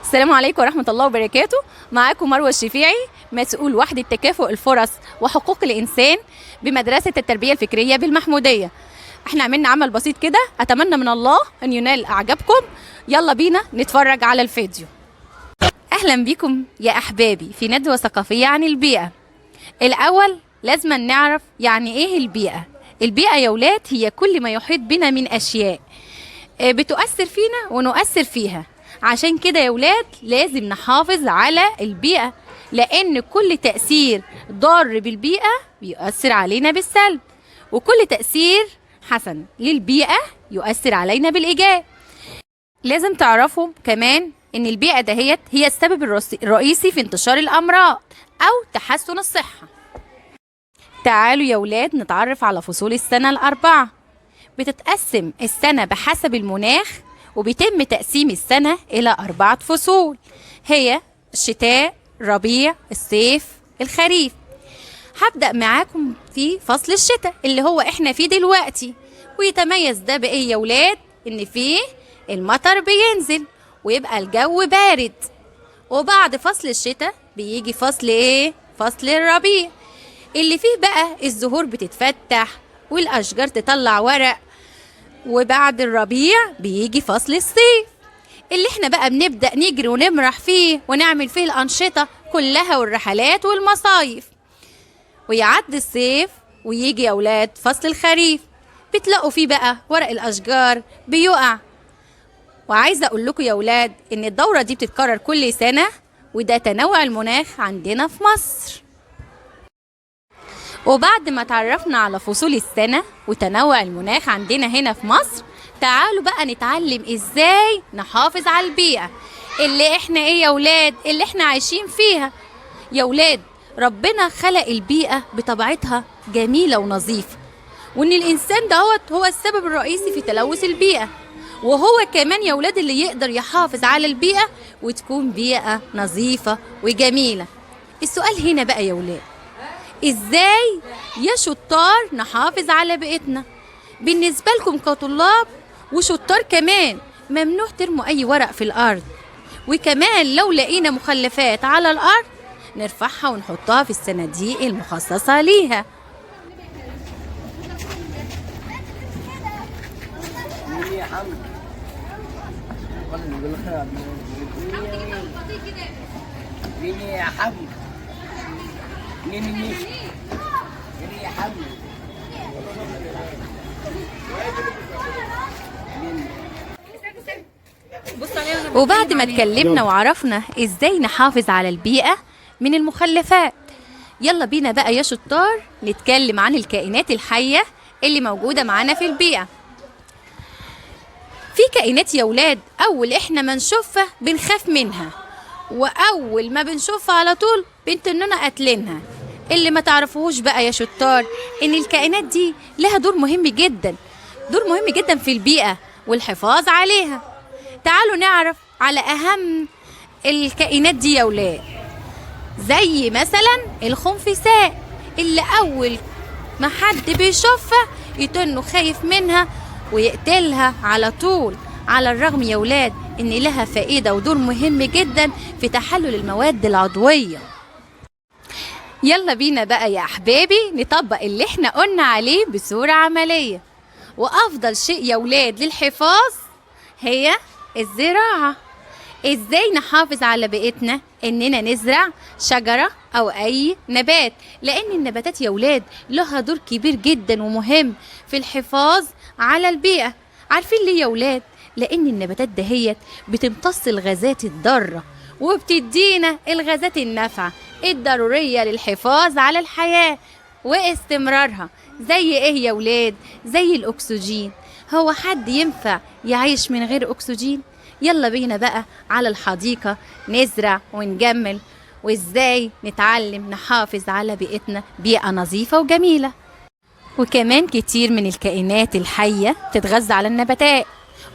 السلام عليكم ورحمة الله وبركاته. معاكم مروة الشفيعي، مسؤول وحدة تكافؤ الفرص وحقوق الإنسان بمدرسة التربية الفكرية بالمحمودية. احنا عملنا عمل بسيط كده، أتمنى من الله أن ينال أعجابكم. يلا بينا نتفرج على الفيديو. أهلا بكم يا أحبابي في ندوة ثقافية عن البيئة. الأول لازم نعرف يعني إيه البيئة. البيئة يا ولاد هي كل ما يحيط بنا من أشياء بتؤثر فينا ونؤثر فيها. عشان كده يا ولاد لازم نحافظ على البيئة، لأن كل تأثير ضار بالبيئة بيؤثر علينا بالسلب، وكل تأثير حسن للبيئة يؤثر علينا بالإيجاب. لازم تعرفوا كمان إن البيئة دهيت هي السبب الرئيسي في انتشار الأمراض أو تحسن الصحة. تعالوا يا ولاد نتعرف على فصول السنة الأربعة. بتتقسم السنة بحسب المناخ، وبيتم تقسيم السنة إلى 4 فصول، هي الشتاء، الربيع، الصيف، الخريف. هبدأ معاكم في فصل الشتاء اللي هو احنا فيه دلوقتي، ويتميز ده بإيه يا ولاد؟ إن فيه المطر بينزل ويبقى الجو بارد. وبعد فصل الشتاء بيجي فصل إيه؟ فصل الربيع، اللي فيه بقى الزهور بتتفتح والأشجار تطلع ورق. وبعد الربيع بيجي فصل الصيف اللي احنا بقى بنبدأ نجري ونمرح فيه ونعمل فيه الأنشطة كلها والرحلات والمصايف. ويعدي الصيف ويجي يا أولاد فصل الخريف، بتلاقوا فيه بقى ورق الأشجار بيقع. وعايزة أقول لكم يا أولاد إن الدورة دي بتتكرر كل سنة، وده تنوع المناخ عندنا في مصر. وبعد ما تعرفنا على فصول السنة وتنوع المناخ عندنا هنا في مصر، تعالوا بقى نتعلم ازاي نحافظ على البيئة اللي احنا ايه يا ولاد اللي احنا عايشين فيها. يا ولاد ربنا خلق البيئة بطبيعتها جميلة ونظيفة، وان الانسان دهوت هو السبب الرئيسي في تلوث البيئة، وهو كمان يا ولاد اللي يقدر يحافظ على البيئة وتكون بيئة نظيفة وجميلة. السؤال هنا بقى يا ولاد، ازاي يا شطار نحافظ على بيئتنا؟ بالنسبة لكم كطلاب وشطار كمان، ممنوع ترموا اي ورق في الارض، وكمان لو لقينا مخلفات على الارض نرفعها ونحطها في الصناديق المخصصة ليها. وبعد ما اتكلمنا وعرفنا ازاي نحافظ على البيئة من المخلفات، يلا بينا بقى يا شطار نتكلم عن الكائنات الحية اللي موجودة معانا في البيئة. في كائنات يا ولاد أول إحنا ما نشوفها بنخاف منها، وأول ما بنشوفها على طول بنتننا قاتلينها. اللي ما تعرفوهوش بقى يا شطار إن الكائنات دي لها دور مهم جدا، دور مهم جدا في البيئة والحفاظ عليها. تعالوا نعرف على أهم الكائنات دي يا ولاد، زي مثلا الخنفساء اللي أول ما حد بيشوفها يتنه خايف منها ويقتلها على طول، على الرغم يا ولاد إن لها فائدة ودور مهم جدا في تحلل المواد العضوية. يلا بينا بقى يا أحبابي نطبق اللي احنا قلنا عليه بصورة عملية. وأفضل شيء يا ولاد للحفاظ هي الزراعة. ازاي نحافظ على بيئتنا؟ اننا نزرع شجرة او اي نبات، لان النباتات يا ولاد لها دور كبير جدا ومهم في الحفاظ على البيئة. عارفين ليه يا ولاد؟ لان النباتات دهيت بتمتص الغازات الضارة وبتدينا الغازات النافعة الضرورية للحفاظ على الحياة واستمرارها. زي ايه يا ولاد؟ زي الاكسجين. هو حد ينفع يعيش من غير أكسجين؟ يلا بينا بقى على الحديقة نزرع ونجمل، وإزاي نتعلم نحافظ على بيئتنا بيئة نظيفة وجميلة. وكمان كتير من الكائنات الحية تتغذى على النباتات،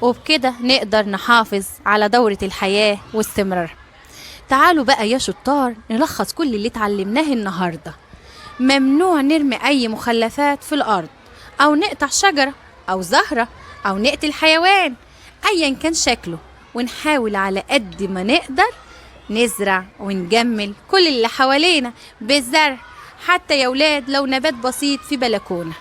وبكده نقدر نحافظ على دورة الحياة واستمرارها. تعالوا بقى يا شطار نلخص كل اللي اتعلمناه النهاردة. ممنوع نرمي أي مخلفات في الأرض، أو نقطع شجرة أو زهرة، أو نقتل حيوان أيا كان شكله، ونحاول على قد ما نقدر نزرع ونجمل كل اللي حوالينا بالزرع، حتى يا ولاد لو نبات بسيط في بلكونة.